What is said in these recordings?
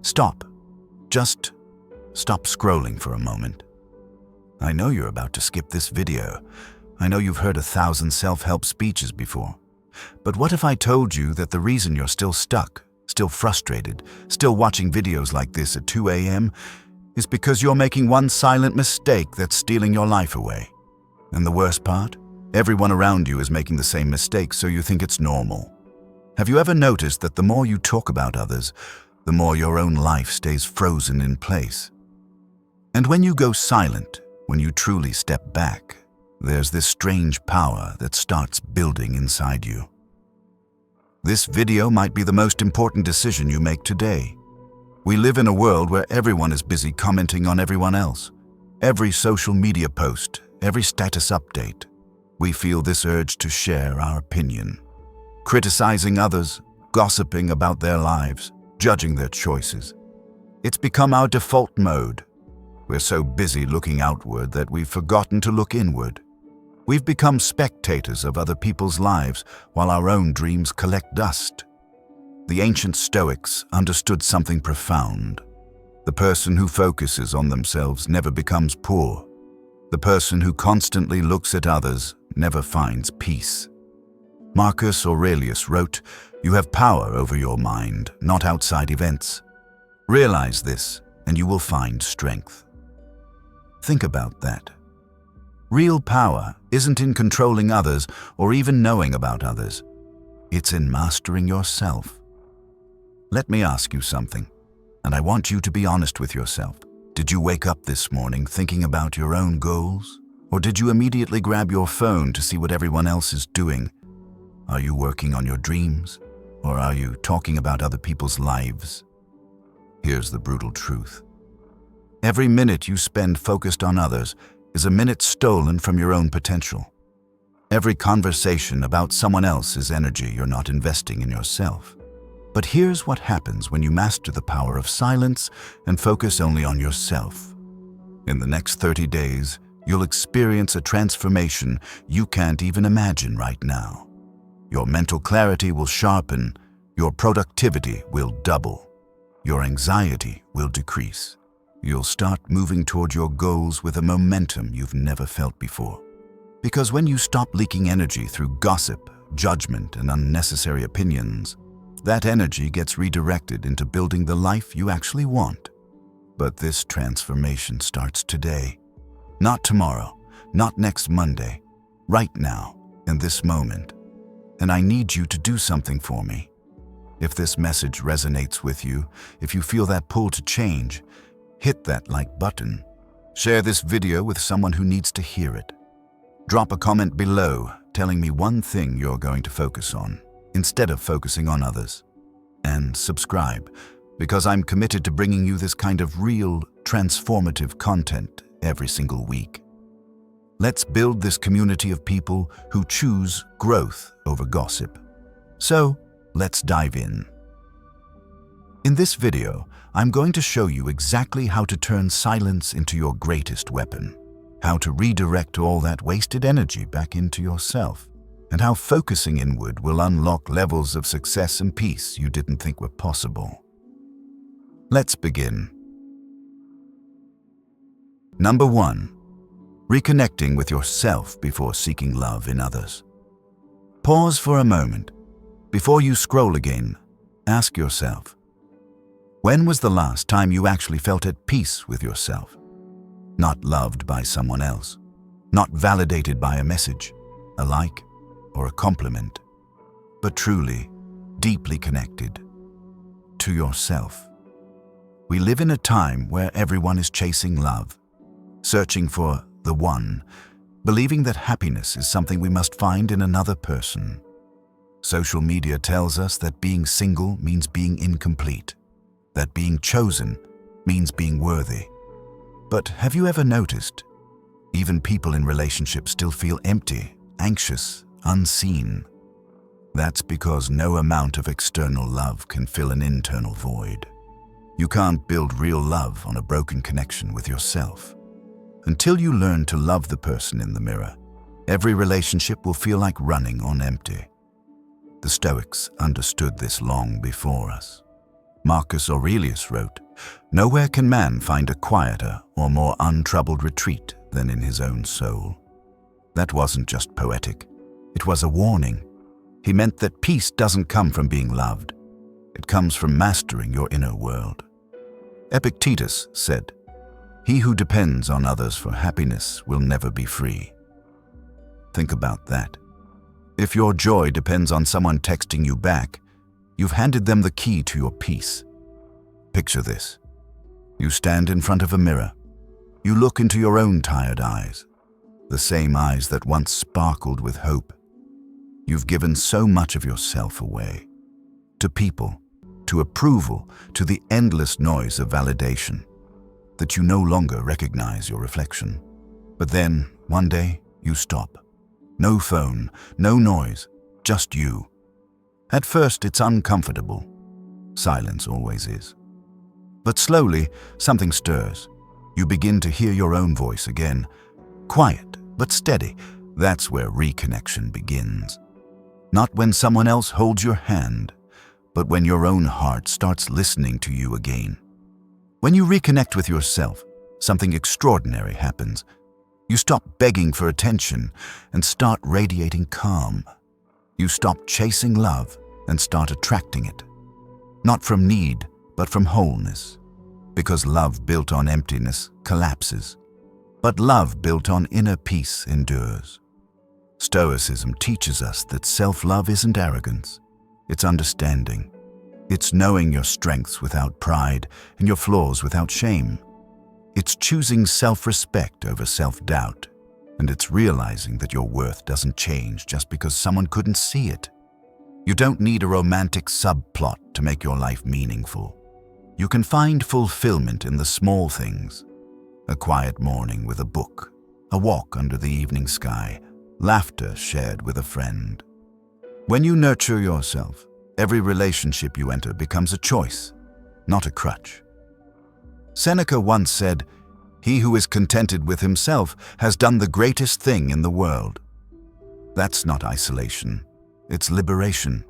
Stop. Just stop scrolling for a moment. I know you're about to skip this video. I know you've heard 1,000 self-help speeches before. But what if I told you that the reason you're still stuck, still frustrated, still watching videos like this at 2 a.m. is because you're making one silent mistake that's stealing your life away? And the worst part? Everyone around you is making the same mistake, so you think it's normal. Have you ever noticed that the more you talk about others, the more your own life stays frozen in place? And when you go silent, when you truly step back, there's this strange power that starts building inside you. This video might be the most important decision you make today. We live in a world where everyone is busy commenting on everyone else. Every social media post, every status update, we feel this urge to share our opinion. Criticizing others, gossiping about their lives, judging their choices. It's become our default mode. We're so busy looking outward that we've forgotten to look inward. We've become spectators of other people's lives while our own dreams collect dust. The ancient Stoics understood something profound. The person who focuses on themselves never becomes poor. The person who constantly looks at others never finds peace. Marcus Aurelius wrote, "You have power over your mind, not outside events. Realize this, and you will find strength." Think about that. Real power isn't in controlling others or even knowing about others. It's in mastering yourself. Let me ask you something, and I want you to be honest with yourself. Did you wake up this morning thinking about your own goals? Or did you immediately grab your phone to see what everyone else is doing? Are you working on your dreams? Or are you talking about other people's lives? Here's the brutal truth. Every minute you spend focused on others is a minute stolen from your own potential. Every conversation about someone else is energy you're not investing in yourself. But here's what happens when you master the power of silence and focus only on yourself. In the next 30 days, you'll experience a transformation you can't even imagine right now. Your mental clarity will sharpen, your productivity will double, your anxiety will decrease. You'll start moving toward your goals with a momentum you've never felt before. Because when you stop leaking energy through gossip, judgment, and unnecessary opinions, that energy gets redirected into building the life you actually want. But this transformation starts today. Not tomorrow, not next Monday, right now, in this moment. And I need you to do something for me. If this message resonates with you, if you feel that pull to change, hit that like button. Share this video with someone who needs to hear it. Drop a comment below telling me one thing you're going to focus on, instead of focusing on others. And subscribe, because I'm committed to bringing you this kind of real, transformative content every single week. Let's build this community of people who choose growth over gossip. So, let's dive in. In this video, I'm going to show you exactly how to turn silence into your greatest weapon, how to redirect all that wasted energy back into yourself, and how focusing inward will unlock levels of success and peace you didn't think were possible. Let's begin. Number 1. Reconnecting with yourself before seeking love in others. Pause for a moment. Before you scroll again, ask yourself, when was the last time you actually felt at peace with yourself? Not loved by someone else, not validated by a message, a like, or a compliment, but truly, deeply connected to yourself. We live in a time where everyone is chasing love, searching for the one, believing that happiness is something we must find in another person. Social media tells us that being single means being incomplete, that being chosen means being worthy. But have you ever noticed, even people in relationships still feel empty, anxious, unseen? That's because no amount of external love can fill an internal void. You can't build real love on a broken connection with yourself. Until you learn to love the person in the mirror, every relationship will feel like running on empty. The Stoics understood this long before us. Marcus Aurelius wrote, "Nowhere can man find a quieter or more untroubled retreat than in his own soul." That wasn't just poetic. It was a warning. He meant that peace doesn't come from being loved. It comes from mastering your inner world. Epictetus said, "He who depends on others for happiness will never be free." Think about that. If your joy depends on someone texting you back, you've handed them the key to your peace. Picture this. You stand in front of a mirror. You look into your own tired eyes, the same eyes that once sparkled with hope. You've given so much of yourself away. To people, to approval, to the endless noise of validation, that you no longer recognize your reflection. But then, one day, you stop. No phone, no noise, just you. At first, it's uncomfortable. Silence always is. But slowly, something stirs. You begin to hear your own voice again. Quiet, but steady. That's where reconnection begins. Not when someone else holds your hand, but when your own heart starts listening to you again. When you reconnect with yourself, something extraordinary happens. You stop begging for attention and start radiating calm. You stop chasing love and start attracting it. Not from need, but from wholeness. Because love built on emptiness collapses. But love built on inner peace endures. Stoicism teaches us that self-love isn't arrogance. It's understanding. It's knowing your strengths without pride and your flaws without shame. It's choosing self-respect over self-doubt. And it's realizing that your worth doesn't change just because someone couldn't see it. You don't need a romantic subplot to make your life meaningful. You can find fulfillment in the small things. A quiet morning with a book, a walk under the evening sky, laughter shared with a friend. When you nurture yourself, every relationship you enter becomes a choice, not a crutch. Seneca once said, "He who is contented with himself has done the greatest thing in the world." That's not isolation, it's liberation.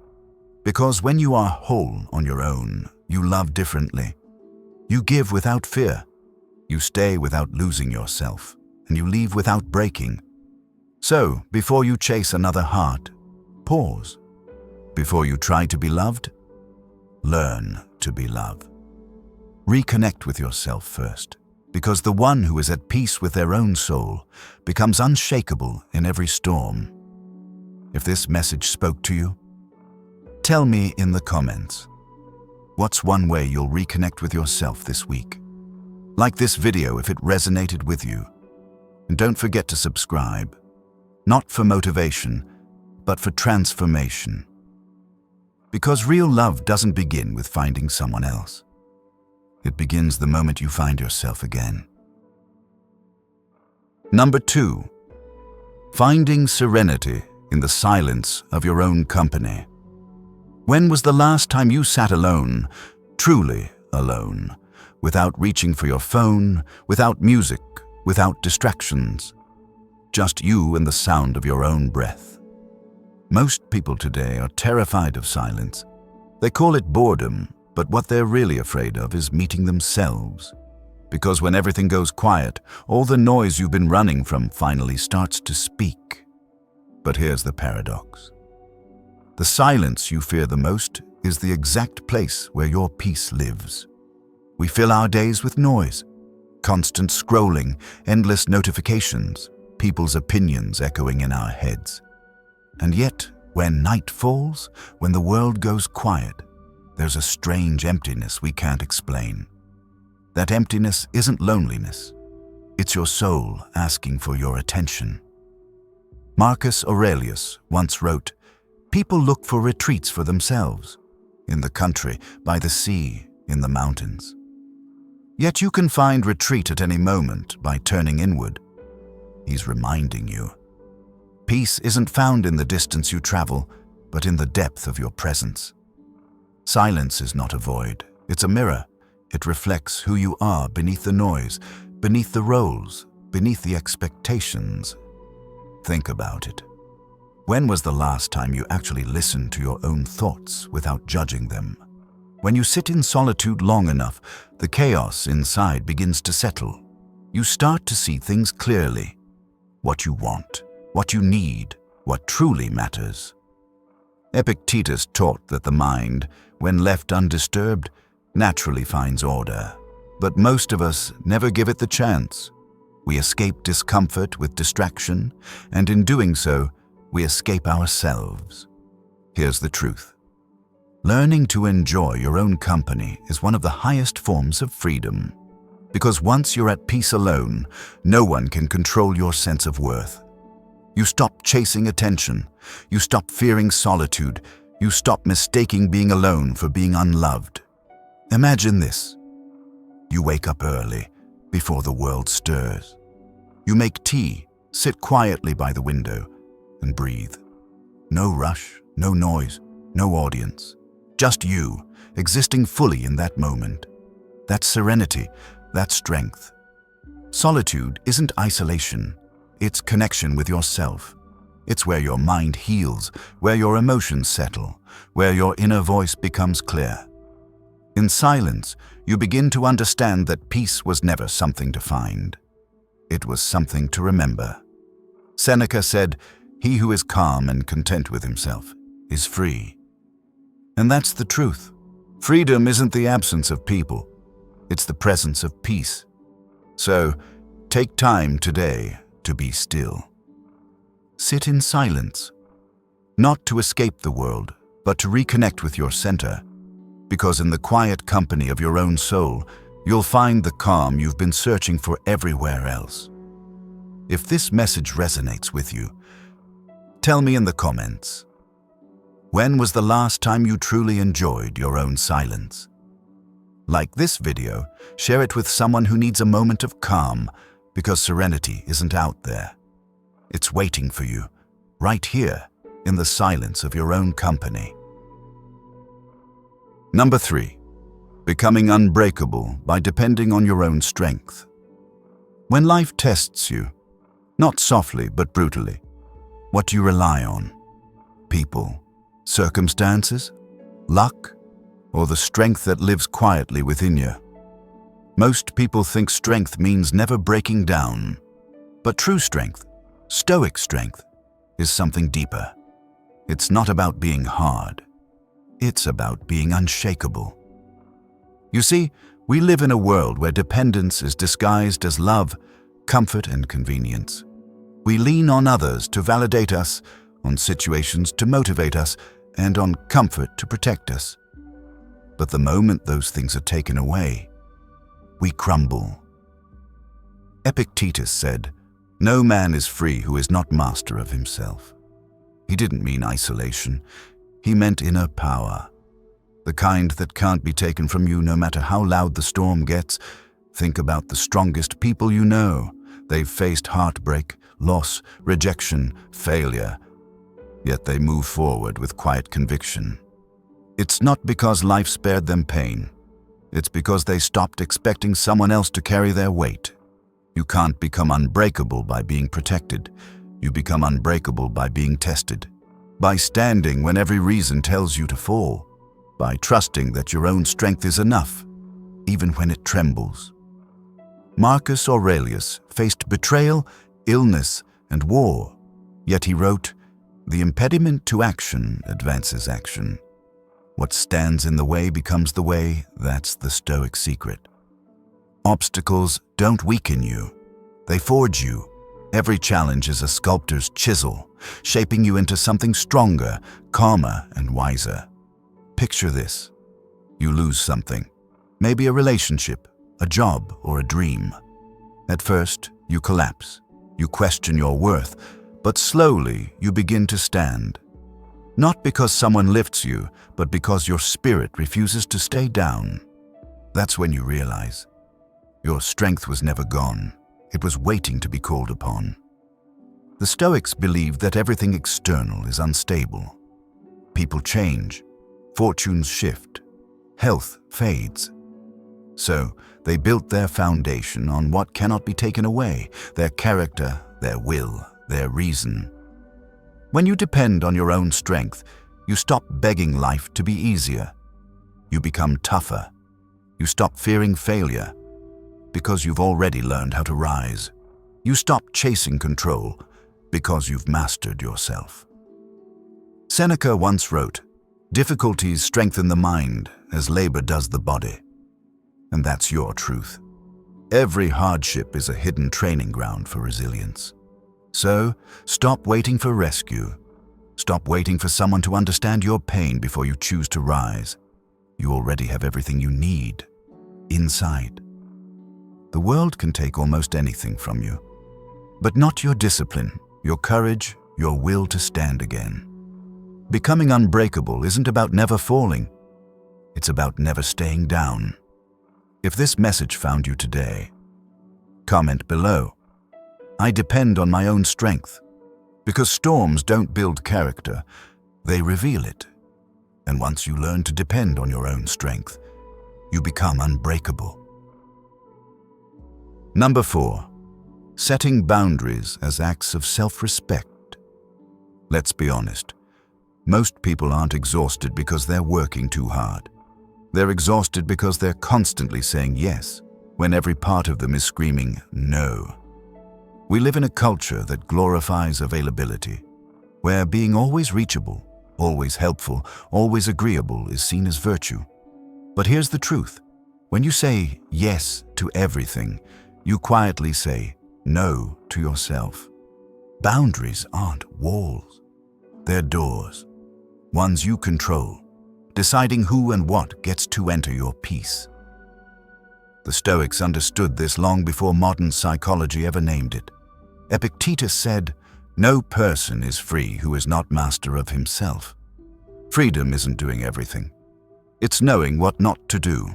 Because when you are whole on your own, you love differently. You give without fear. You stay without losing yourself, and you leave without breaking. So, before you chase another heart, pause. Before you try to be loved, learn to be loved. Reconnect with yourself first, because the one who is at peace with their own soul becomes unshakable in every storm. If this message spoke to you, tell me in the comments. What's one way you'll reconnect with yourself this week? Like this video if it resonated with you. And don't forget to subscribe, not for motivation, but for transformation. Because real love doesn't begin with finding someone else. It begins the moment you find yourself again. Number 2, finding serenity in the silence of your own company. When was the last time you sat alone, truly alone, without reaching for your phone, without music, without distractions? Just you and the sound of your own breath. Most people today are terrified of silence. They call it boredom, but what they're really afraid of is meeting themselves. Because when everything goes quiet, all the noise you've been running from finally starts to speak. But here's the paradox. The silence you fear the most is the exact place where your peace lives. We fill our days with noise, constant scrolling, endless notifications, people's opinions echoing in our heads. And yet, when night falls, when the world goes quiet, there's a strange emptiness we can't explain. That emptiness isn't loneliness. It's your soul asking for your attention. Marcus Aurelius once wrote, "People look for retreats for themselves, in the country, by the sea, in the mountains. Yet you can find retreat at any moment by turning inward." He's reminding you. Peace isn't found in the distance you travel, but in the depth of your presence. Silence is not a void, it's a mirror. It reflects who you are beneath the noise, beneath the roles, beneath the expectations. Think about it. When was the last time you actually listened to your own thoughts without judging them? When you sit in solitude long enough, the chaos inside begins to settle. You start to see things clearly. What you want, what you need, what truly matters. Epictetus taught that the mind, when left undisturbed, naturally finds order. But most of us never give it the chance. We escape discomfort with distraction, and in doing so, we escape ourselves. Here's the truth. Learning to enjoy your own company is one of the highest forms of freedom. Because once you're at peace alone, no one can control your sense of worth. You stop chasing attention. You stop fearing solitude. You stop mistaking being alone for being unloved. Imagine this. You wake up early, before the world stirs. You make tea, sit quietly by the window, and breathe. No rush, no noise, no audience. Just you, existing fully in that moment. That's serenity, that's strength. Solitude isn't isolation. It's connection with yourself. It's where your mind heals, where your emotions settle, where your inner voice becomes clear. In silence, you begin to understand that peace was never something to find. It was something to remember. Seneca said, "He who is calm and content with himself is free." And that's the truth. Freedom isn't the absence of people. It's the presence of peace. So, take time today to be still. Sit in silence, not to escape the world, but to reconnect with your center. Because in the quiet company of your own soul, you'll find the calm you've been searching for everywhere else. If this message resonates with you, tell me in the comments. When was the last time you truly enjoyed your own silence? Like this video, share it with someone who needs a moment of calm, because serenity isn't out there. It's waiting for you, right here, in the silence of your own company. Number 3, becoming unbreakable by depending on your own strength. When life tests you, not softly but brutally, what do you rely on? People, circumstances, luck, or the strength that lives quietly within you? Most people think strength means never breaking down. But true strength, Stoic strength, is something deeper. It's not about being hard. It's about being unshakable. You see, we live in a world where dependence is disguised as love, comfort, and convenience. We lean on others to validate us, on situations to motivate us, and on comfort to protect us. But the moment those things are taken away, we crumble. Epictetus said, "No man is free who is not master of himself." He didn't mean isolation. He meant inner power. The kind that can't be taken from you no matter how loud the storm gets. Think about the strongest people you know. They've faced heartbreak, loss, rejection, failure. Yet they move forward with quiet conviction. It's not because life spared them pain. It's because they stopped expecting someone else to carry their weight. You can't become unbreakable by being protected. You become unbreakable by being tested. By standing when every reason tells you to fall. By trusting that your own strength is enough, even when it trembles. Marcus Aurelius faced betrayal, illness, and war. Yet he wrote, "The impediment to action advances action. What stands in the way becomes the way." That's the Stoic secret. Obstacles don't weaken you. They forge you. Every challenge is a sculptor's chisel, shaping you into something stronger, calmer, and wiser. Picture this. You lose something. Maybe a relationship, a job, or a dream. At first, you collapse. You question your worth, but slowly you begin to stand. Not because someone lifts you, but because your spirit refuses to stay down. That's when you realize your strength was never gone. It was waiting to be called upon. The Stoics believed that everything external is unstable. People change, fortunes shift, health fades. So they built their foundation on what cannot be taken away: their character, their will, their reason. When you depend on your own strength, you stop begging life to be easier. You become tougher. You stop fearing failure because you've already learned how to rise. You stop chasing control because you've mastered yourself. Seneca once wrote, "Difficulties strengthen the mind as labor does the body." And that's your truth. Every hardship is a hidden training ground for resilience. So, stop waiting for rescue. Stop waiting for someone to understand your pain before you choose to rise. You already have everything you need inside. The world can take almost anything from you, but not your discipline, your courage, your will to stand again. Becoming unbreakable isn't about never falling. It's about never staying down. If this message found you today, comment below. I depend on my own strength, because storms don't build character, they reveal it. And once you learn to depend on your own strength, you become unbreakable. Number 4, setting boundaries as acts of self-respect. Let's be honest. Most people aren't exhausted because they're working too hard. They're exhausted because they're constantly saying yes, when every part of them is screaming no. We live in a culture that glorifies availability, where being always reachable, always helpful, always agreeable is seen as virtue. But here's the truth. When you say yes to everything, you quietly say no to yourself. Boundaries aren't walls. They're doors. Ones you control, deciding who and what gets to enter your peace. The Stoics understood this long before modern psychology ever named it. Epictetus said, "No person is free who is not master of himself." Freedom isn't doing everything. It's knowing what not to do.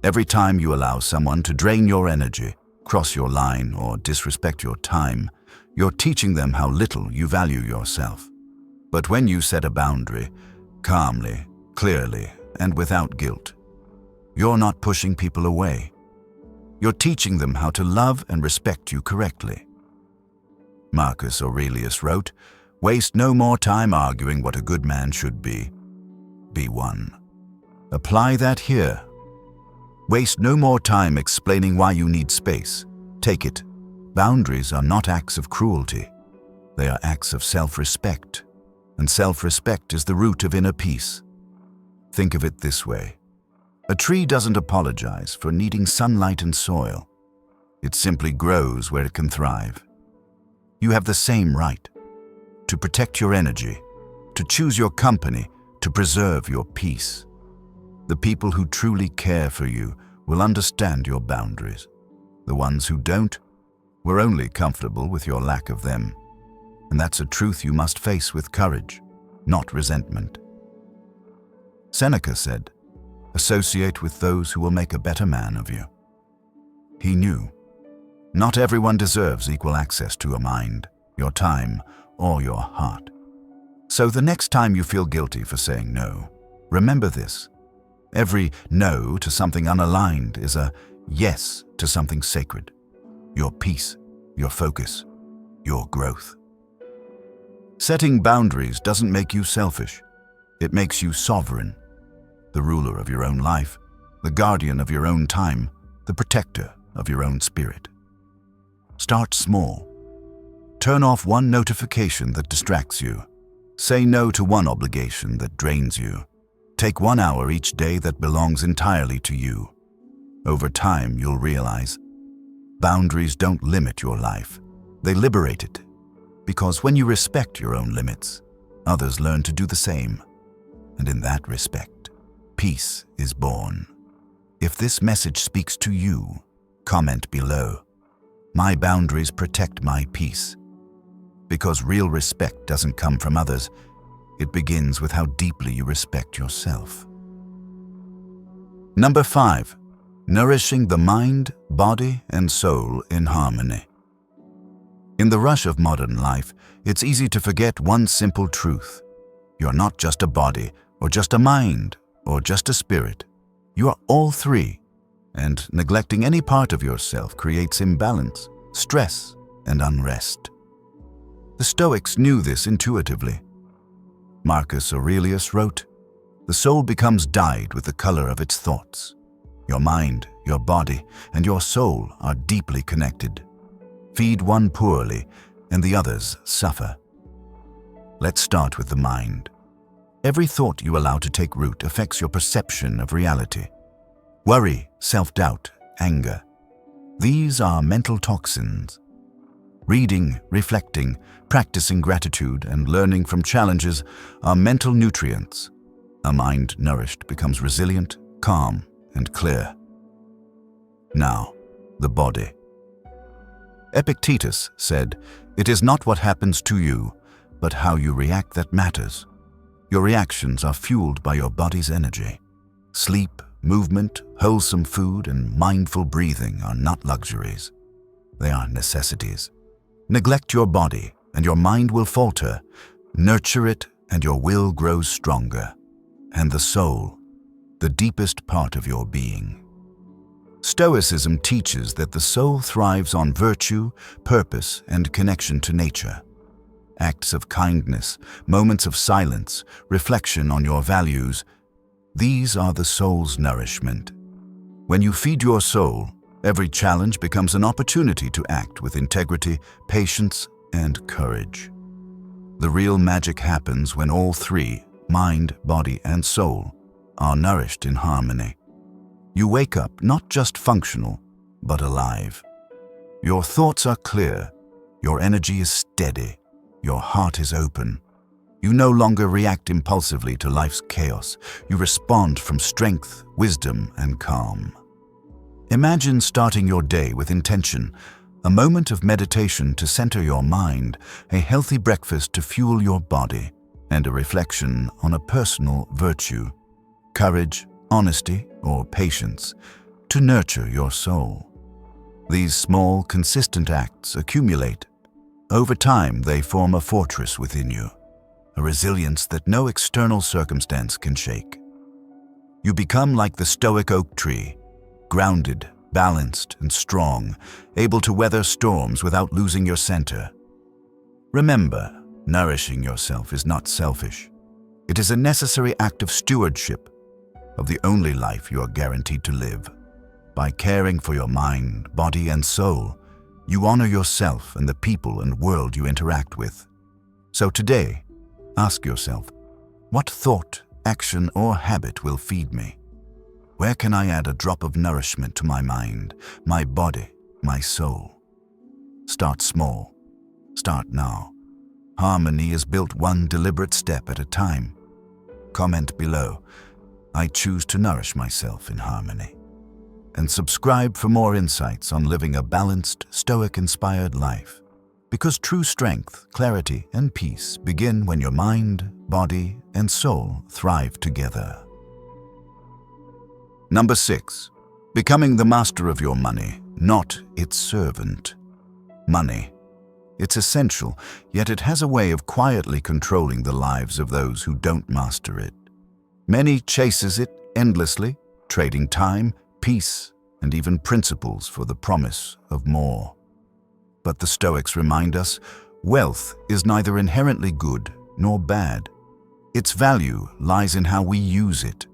Every time you allow someone to drain your energy, cross your line, or disrespect your time, you're teaching them how little you value yourself. But when you set a boundary, calmly, clearly, and without guilt, you're not pushing people away. You're teaching them how to love and respect you correctly. Marcus Aurelius wrote, "Waste no more time arguing what a good man should be. Be one." Apply that here. Waste no more time explaining why you need space. Take it. Boundaries are not acts of cruelty. They are acts of self-respect. And self-respect is the root of inner peace. Think of it this way. A tree doesn't apologize for needing sunlight and soil. It simply grows where it can thrive. You have the same right to protect your energy, to choose your company, to preserve your peace. The people who truly care for you will understand your boundaries. The ones who don't were only comfortable with your lack of them. And that's a truth you must face with courage, not resentment. Seneca said, "Associate with those who will make a better man of you." He knew not everyone deserves equal access to your mind, your time, or your heart. So the next time you feel guilty for saying no, remember this. Every no to something unaligned is a yes to something sacred. Your peace, your focus, your growth. Setting boundaries doesn't make you selfish. It makes you sovereign, the ruler of your own life, the guardian of your own time, the protector of your own spirit. Start small. Turn off one notification that distracts you. Say no to one obligation that drains you. Take 1 hour each day that belongs entirely to you. Over time, you'll realize boundaries don't limit your life. They liberate it. Because when you respect your own limits, others learn to do the same. And in that respect, peace is born. If this message speaks to you, comment below. My boundaries protect my peace. Because real respect doesn't come from others. It begins with how deeply you respect yourself. Number 5, nourishing the mind, body, and soul in harmony. In the rush of modern life, it's easy to forget one simple truth. You're not just a body, or just a mind, or just a spirit. You are all three, and neglecting any part of yourself creates imbalance, stress, and unrest. The Stoics knew this intuitively. Marcus Aurelius wrote, The soul becomes dyed with the color of its thoughts. Your mind, your body, and your soul are deeply connected. Feed one poorly, and the others suffer. Let's start with the mind. Every thought you allow to take root affects your perception of reality. Worry, self-doubt, anger. These are mental toxins. Reading, reflecting, practicing gratitude, and learning from challenges are mental nutrients. A mind nourished becomes resilient, calm, and clear. Now, the body. Epictetus said, "It is not what happens to you, but how you react that matters." Your reactions are fueled by your body's energy. Sleep, movement, wholesome food, and mindful breathing are not luxuries. They are necessities. Neglect your body, and your mind will falter. Nurture it, and your will grows stronger. And the soul, the deepest part of your being. Stoicism teaches that the soul thrives on virtue, purpose, and connection to nature. Acts of kindness, moments of silence, reflection on your values, these are the soul's nourishment. When you feed your soul, every challenge becomes an opportunity to act with integrity, patience, and courage. The real magic happens when all three, mind, body, and soul, are nourished in harmony. You wake up not just functional, but alive. Your thoughts are clear, your energy is steady, your heart is open. You no longer react impulsively to life's chaos. You respond from strength, wisdom, and calm. Imagine starting your day with intention, a moment of meditation to center your mind, a healthy breakfast to fuel your body, and a reflection on a personal virtue, courage, honesty, or patience, to nurture your soul. These small, consistent acts accumulate. Over time, they form a fortress within you, a resilience that no external circumstance can shake. You become like the Stoic oak tree, grounded, balanced, and strong, able to weather storms without losing your center. Remember, nourishing yourself is not selfish. It is a necessary act of stewardship of the only life you are guaranteed to live. By caring for your mind, body, and soul, you honor yourself and the people and world you interact with. So today, ask yourself, what thought, action, or habit will feed me? Where can I add a drop of nourishment to my mind, my body, my soul? Start small. Start now. Harmony is built one deliberate step at a time. Comment below, I choose to nourish myself in harmony. And subscribe for more insights on living a balanced, Stoic-inspired life. Because true strength, clarity, and peace begin when your mind, body, and soul thrive together. Number 6. Becoming the master of your money, not its servant. Money. It's essential, yet it has a way of quietly controlling the lives of those who don't master it. Many chases it endlessly, trading time, peace, and even principles for the promise of more. But the Stoics remind us, wealth is neither inherently good nor bad. Its value lies in how we use it.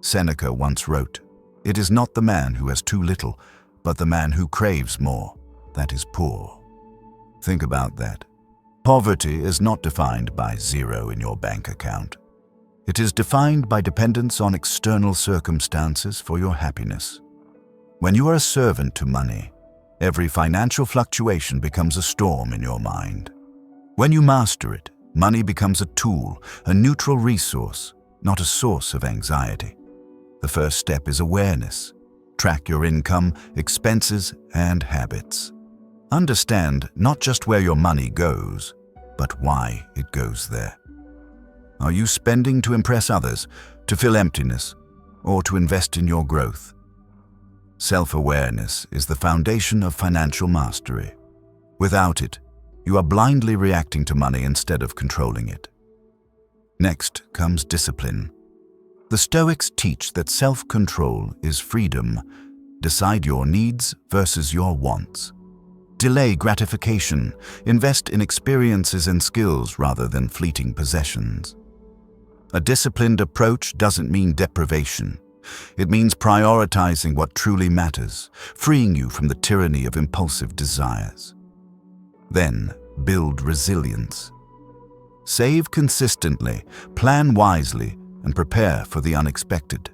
Seneca once wrote, "It is not the man who has too little, but the man who craves more, that is poor." Think about that. Poverty is not defined by zero in your bank account. It is defined by dependence on external circumstances for your happiness. When you are a servant to money, every financial fluctuation becomes a storm in your mind. When you master it, money becomes a tool, a neutral resource, not a source of anxiety. The first step is awareness. Track your income, expenses, and habits. Understand not just where your money goes, but why it goes there. Are you spending to impress others, to fill emptiness, or to invest in your growth? Self-awareness is the foundation of financial mastery. Without it, you are blindly reacting to money instead of controlling it. Next comes discipline. The Stoics teach that self-control is freedom. Decide your needs versus your wants. Delay gratification. Invest in experiences and skills rather than fleeting possessions. A disciplined approach doesn't mean deprivation. It means prioritizing what truly matters, freeing you from the tyranny of impulsive desires. Then, build resilience. Save consistently, plan wisely, and prepare for the unexpected.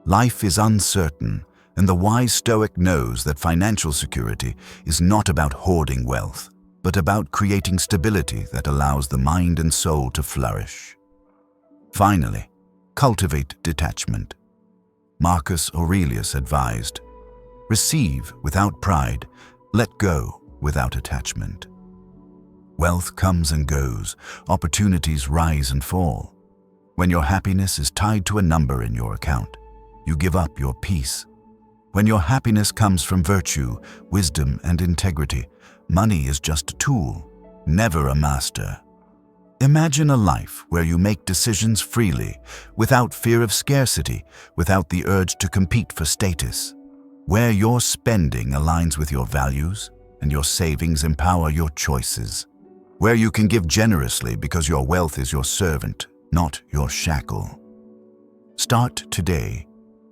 Life is uncertain, and the wise Stoic knows that financial security is not about hoarding wealth, but about creating stability that allows the mind and soul to flourish. Finally, cultivate detachment. Marcus Aurelius advised, "Receive without pride, let go without attachment." Wealth comes and goes, opportunities rise and fall. When your happiness is tied to a number in your account, you give up your peace. When your happiness comes from virtue, wisdom, and integrity, money is just a tool, never a master. Imagine a life where you make decisions freely, without fear of scarcity, without the urge to compete for status, where your spending aligns with your values and your savings empower your choices, where you can give generously because your wealth is your servant, not your shackle. Start today.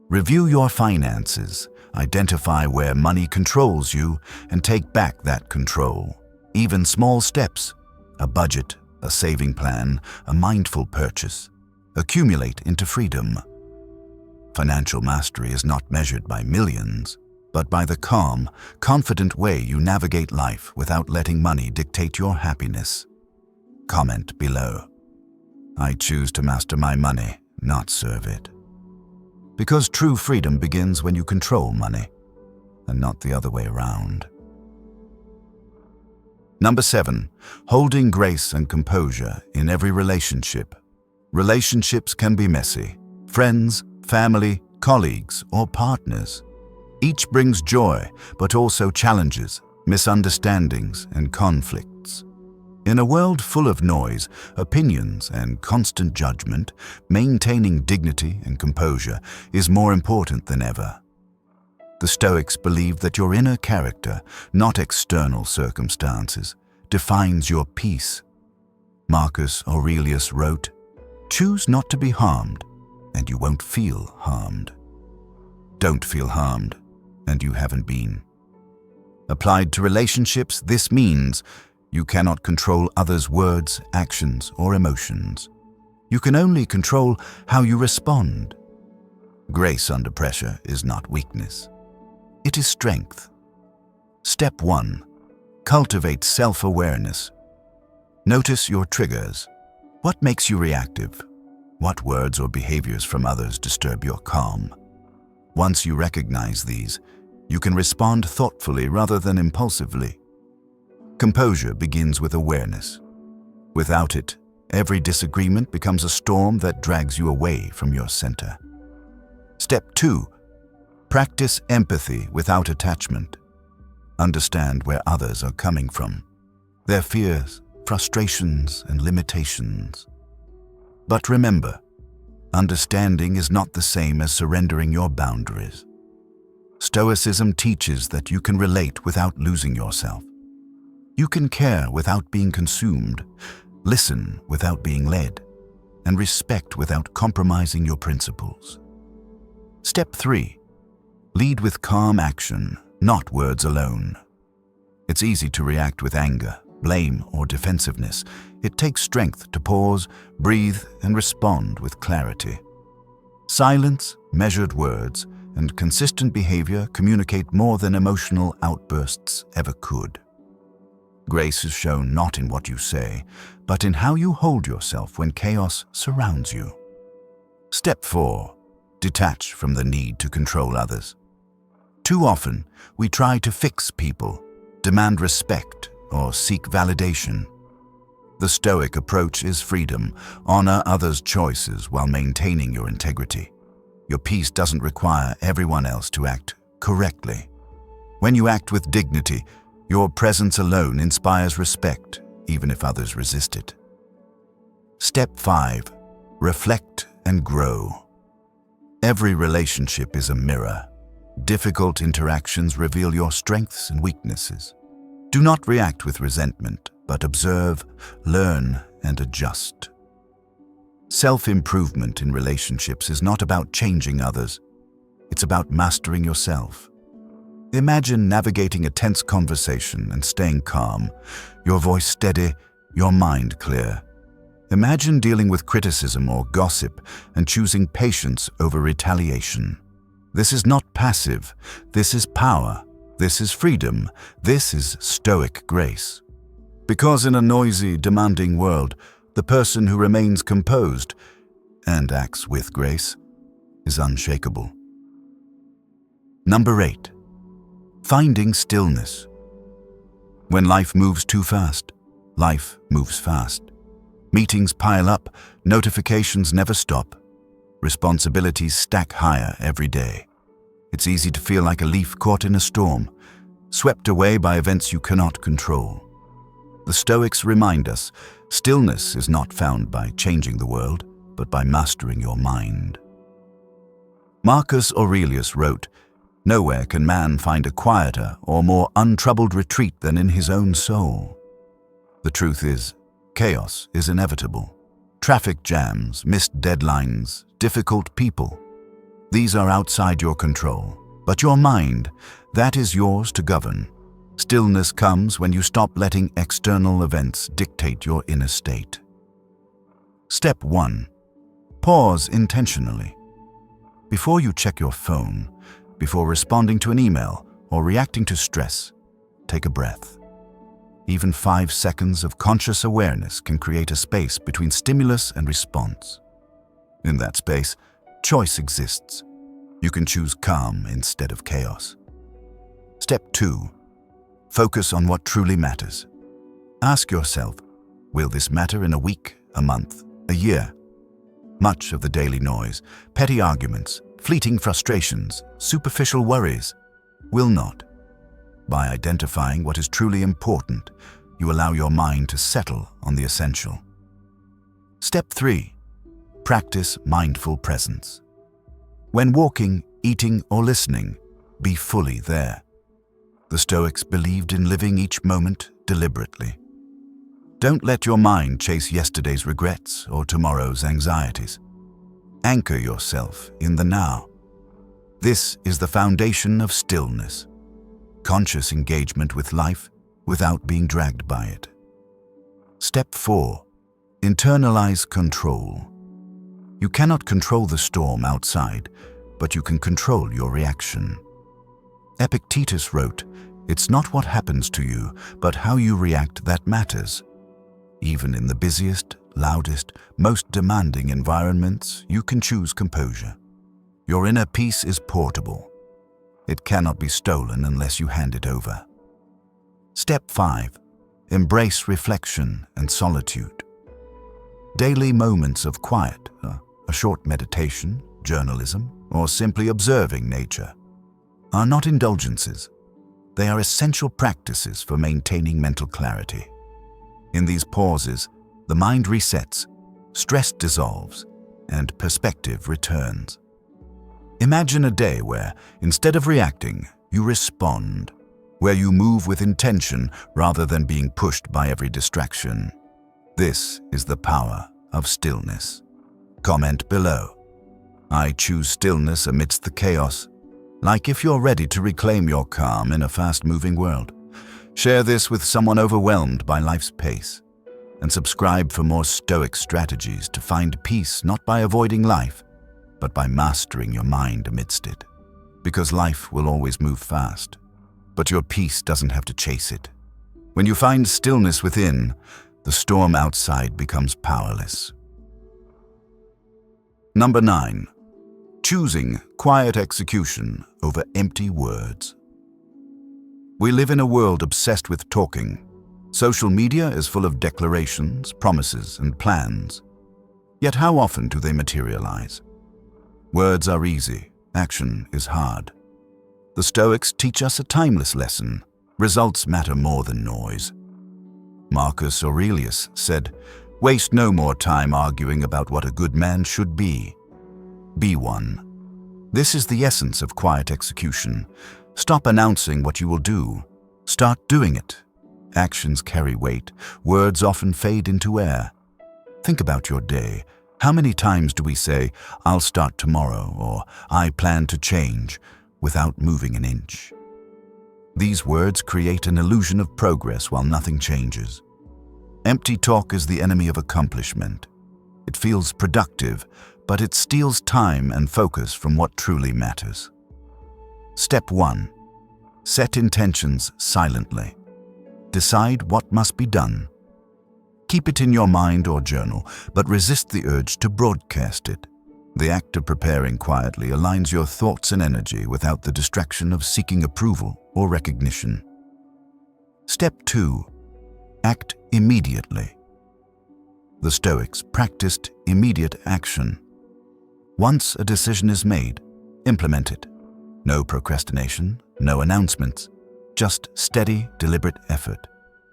Review your finances, identify where money controls you, and take back that control. Even small steps, a budget, a saving plan, a mindful purchase, accumulate into freedom. Financial mastery is not measured by millions, but by the calm, confident way you navigate life without letting money dictate your happiness. Comment below. I choose to master my money, not serve it. Because true freedom begins when you control money, and not the other way around. Number 7, holding grace and composure in every relationship. Relationships can be messy. Friends, family, colleagues, or partners. Each brings joy, but also challenges, misunderstandings, and conflicts. In a world full of noise, opinions, and constant judgment, maintaining dignity and composure is more important than ever. The Stoics believe that your inner character, not external circumstances, defines your peace. Marcus Aurelius wrote, "Choose not to be harmed, and you won't feel harmed. Don't feel harmed, and you haven't been." Applied to relationships, this means you cannot control others' words, actions, or emotions. You can only control how you respond. Grace under pressure is not weakness. It is strength. Step 1. Cultivate self-awareness. Notice your triggers. What makes you reactive? What words or behaviors from others disturb your calm? Once you recognize these, you can respond thoughtfully rather than impulsively. Composure begins with awareness. Without it, every disagreement becomes a storm that drags you away from your center. Step 2. Practice empathy without attachment. Understand where others are coming from, their fears, frustrations, and limitations. But remember, understanding is not the same as surrendering your boundaries. Stoicism teaches that you can relate without losing yourself. You can care without being consumed, listen without being led, and respect without compromising your principles. Step 3. Lead with calm action, not words alone. It's easy to react with anger, blame, or defensiveness. It takes strength to pause, breathe, and respond with clarity. Silence, measured words, and consistent behavior communicate more than emotional outbursts ever could. Grace is shown not in what you say, but in how you hold yourself when chaos surrounds you. Step 4. Detach from the need to control others. Too often, we try to fix people, demand respect, or seek validation. The Stoic approach is freedom. Honor others' choices while maintaining your integrity. Your peace doesn't require everyone else to act correctly. When you act with dignity, your presence alone inspires respect, even if others resist it. Step 5. Reflect and grow. Every relationship is a mirror. Difficult interactions reveal your strengths and weaknesses. Do not react with resentment, but observe, learn, and adjust. Self-improvement in relationships is not about changing others. It's about mastering yourself. Imagine navigating a tense conversation and staying calm, your voice steady, your mind clear. Imagine dealing with criticism or gossip and choosing patience over retaliation. This is not passive. This is power. This is freedom. This is Stoic grace. Because in a noisy, demanding world, the person who remains composed and acts with grace is unshakable. Number 8. Finding stillness. When life moves too fast, life moves fast. Meetings pile up, notifications never stop. Responsibilities stack higher every day. It's easy to feel like a leaf caught in a storm, swept away by events you cannot control. The Stoics remind us, stillness is not found by changing the world, but by mastering your mind. Marcus Aurelius wrote, "Nowhere can man find a quieter or more untroubled retreat than in his own soul." The truth is, chaos is inevitable. Traffic jams, missed deadlines, difficult people. These are outside your control. But your mind, that is yours to govern. Stillness comes when you stop letting external events dictate your inner state. Step 1. Pause intentionally. Before you check your phone, before responding to an email or reacting to stress, take a breath. Even 5 seconds of conscious awareness can create a space between stimulus and response. In that space, choice exists. You can choose calm instead of chaos. Step 2. Focus on what truly matters. Ask yourself, will this matter in a week, a month, a year? Much of the daily noise, petty arguments, fleeting frustrations, superficial worries will not. By identifying what is truly important, you allow your mind to settle on the essential. Step 3. Practice mindful presence. When walking, eating, or listening, be fully there. The Stoics believed in living each moment deliberately. Don't let your mind chase yesterday's regrets or tomorrow's anxieties. Anchor yourself in the now. This is the foundation of stillness. Conscious engagement with life without being dragged by it. Step 4. Internalize control. You cannot control the storm outside, but you can control your reaction. Epictetus wrote, "It's not what happens to you, but how you react that matters." Even in the busiest, loudest, most demanding environments, you can choose composure. Your inner peace is portable. It cannot be stolen unless you hand it over. Step 5. Embrace reflection and solitude. Daily moments of quiet, a short meditation, journalism, or simply observing nature, are not indulgences. They are essential practices for maintaining mental clarity. In these pauses, the mind resets, stress dissolves, and perspective returns. Imagine a day where, instead of reacting, you respond, where you move with intention rather than being pushed by every distraction. This is the power of stillness. Comment below. I choose stillness amidst the chaos. Like if you're ready to reclaim your calm in a fast-moving world. Share this with someone overwhelmed by life's pace. And subscribe for more Stoic strategies to find peace not by avoiding life, but by mastering your mind amidst it. Because life will always move fast, but your peace doesn't have to chase it. When you find stillness within, the storm outside becomes powerless. Number 9. Choosing quiet execution over empty words. We live in a world obsessed with talking. Social media is full of declarations, promises, and plans. Yet how often do they materialize? Words are easy, action is hard. The Stoics teach us a timeless lesson. Results matter more than noise. Marcus Aurelius said, "Waste no more time arguing about what a good man should be. Be one." This is the essence of quiet execution. Stop announcing what you will do. Start doing it. Actions carry weight. Words often fade into air. Think about your day. How many times do we say, "I'll start tomorrow," or "I plan to change," without moving an inch? These words create an illusion of progress while nothing changes. Empty talk is the enemy of accomplishment. It feels productive, but it steals time and focus from what truly matters. Step 1. Set intentions silently. Decide what must be done. Keep it in your mind or journal, but resist the urge to broadcast it. The act of preparing quietly aligns your thoughts and energy without the distraction of seeking approval or recognition. Step 2. Act immediately. The Stoics practiced immediate action. Once a decision is made, implement it. No procrastination, no announcements, just steady, deliberate effort.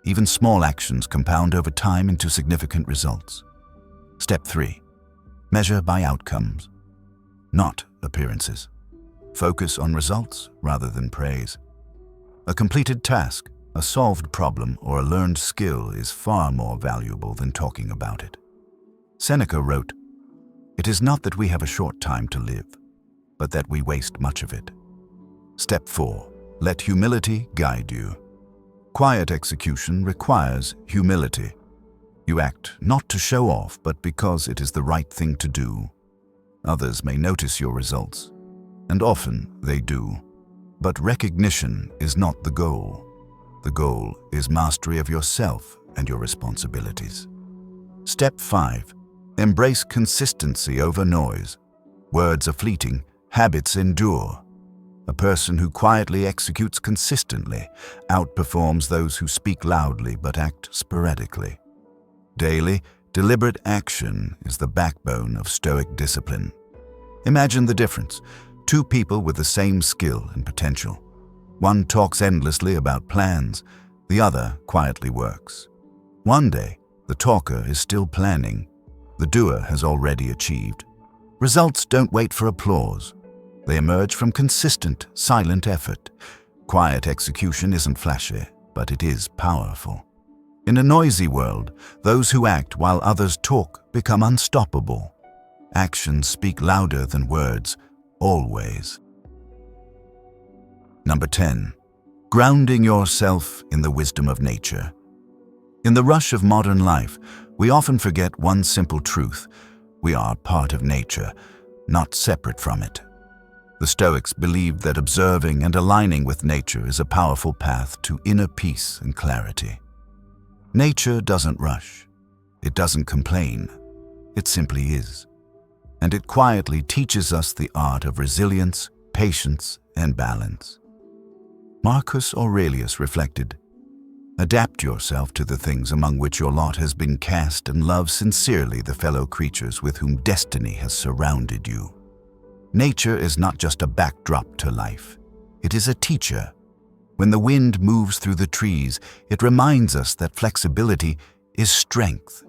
Even small actions compound over time into significant results. Step 3. Measure by outcomes, not appearances. Focus on results rather than praise. A completed task, a solved problem, or a learned skill is far more valuable than talking about it. Seneca wrote, "It is not that we have a short time to live, but that we waste much of it." Step 4. Let humility guide you. Quiet execution requires humility. You act not to show off, but because it is the right thing to do. Others may notice your results, and often they do. But recognition is not the goal. The goal is mastery of yourself and your responsibilities. Step 5. Embrace consistency over noise. Words are fleeting, habits endure. A person who quietly executes consistently outperforms those who speak loudly but act sporadically. Daily, deliberate action is the backbone of Stoic discipline. Imagine the difference. Two people with the same skill and potential. One talks endlessly about plans, the other quietly works. One day, the talker is still planning. The doer has already achieved. Results don't wait for applause. They emerge from consistent, silent effort. Quiet execution isn't flashy, but it is powerful. In a noisy world, those who act while others talk become unstoppable. Actions speak louder than words, always. Number 10. Grounding yourself in the wisdom of nature. In the rush of modern life, we often forget one simple truth. We are part of nature, not separate from it. The Stoics believed that observing and aligning with nature is a powerful path to inner peace and clarity. Nature doesn't rush. It doesn't complain. It simply is. And it quietly teaches us the art of resilience, patience, and balance. Marcus Aurelius reflected, "Adapt yourself to the things among which your lot has been cast and love sincerely the fellow creatures with whom destiny has surrounded you." Nature is not just a backdrop to life. It is a teacher. When the wind moves through the trees, it reminds us that flexibility is strength.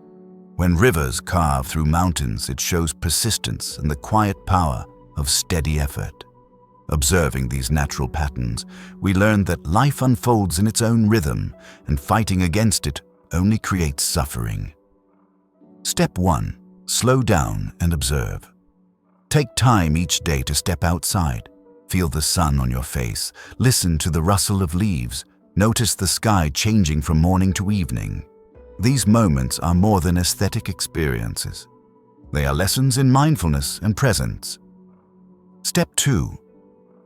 When rivers carve through mountains, it shows persistence and the quiet power of steady effort. Observing these natural patterns, we learn that life unfolds in its own rhythm, and fighting against it only creates suffering. Step 1. Slow down and observe. Take time each day to step outside. Feel the sun on your face. Listen to the rustle of leaves. Notice the sky changing from morning to evening. These moments are more than aesthetic experiences. They are lessons in mindfulness and presence. Step 2.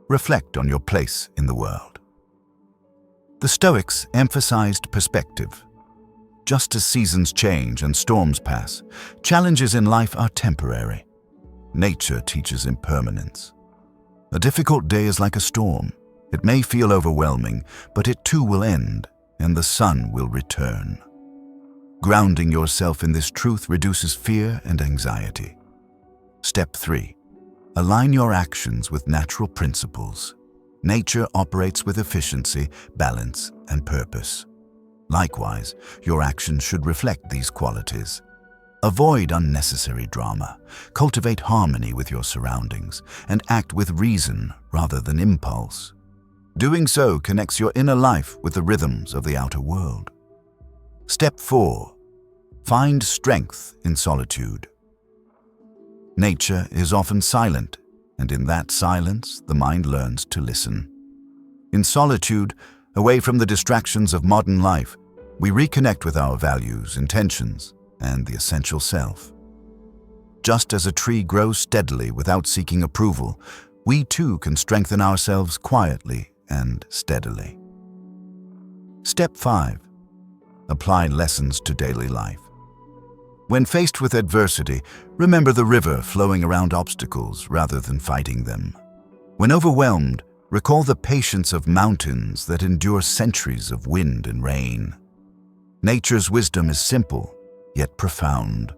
Reflect on your place in the world. The Stoics emphasized perspective. Just as seasons change and storms pass, challenges in life are temporary. Nature teaches impermanence. A difficult day is like a storm. It may feel overwhelming, but it too will end, and the sun will return. Grounding yourself in this truth reduces fear and anxiety. Step 3. Align your actions with natural principles. Nature operates with efficiency, balance, and purpose. Likewise, your actions should reflect these qualities. Avoid unnecessary drama, cultivate harmony with your surroundings, and act with reason rather than impulse. Doing so connects your inner life with the rhythms of the outer world. Step 4. Find strength in solitude. Nature is often silent, and in that silence, the mind learns to listen. In solitude, away from the distractions of modern life, we reconnect with our values, intentions, and the essential self. Just as a tree grows steadily without seeking approval, we too can strengthen ourselves quietly and steadily. Step 5. Apply lessons to daily life. When faced with adversity, remember the river flowing around obstacles rather than fighting them. When overwhelmed, recall the patience of mountains that endure centuries of wind and rain. Nature's wisdom is simple, yet profound.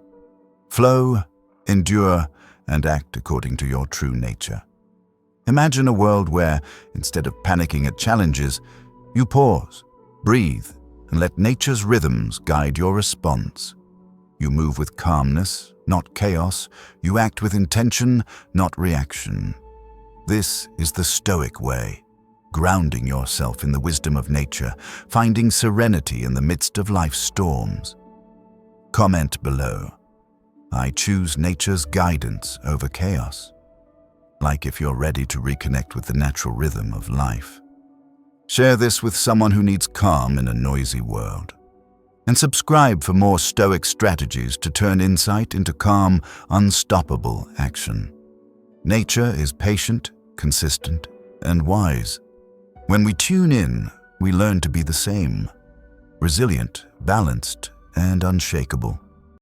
Flow, endure, and act according to your true nature. Imagine a world where, instead of panicking at challenges, you pause, breathe, and let nature's rhythms guide your response. You move with calmness, not chaos. You act with intention, not reaction. This is the Stoic way, grounding yourself in the wisdom of nature, finding serenity in the midst of life's storms. Comment below. I choose nature's guidance over chaos. Like if you're ready to reconnect with the natural rhythm of life. Share this with someone who needs calm in a noisy world. And subscribe for more Stoic strategies to turn insight into calm, unstoppable action. Nature is patient, consistent, and wise. When we tune in, we learn to be the same, resilient, balanced, and unshakable.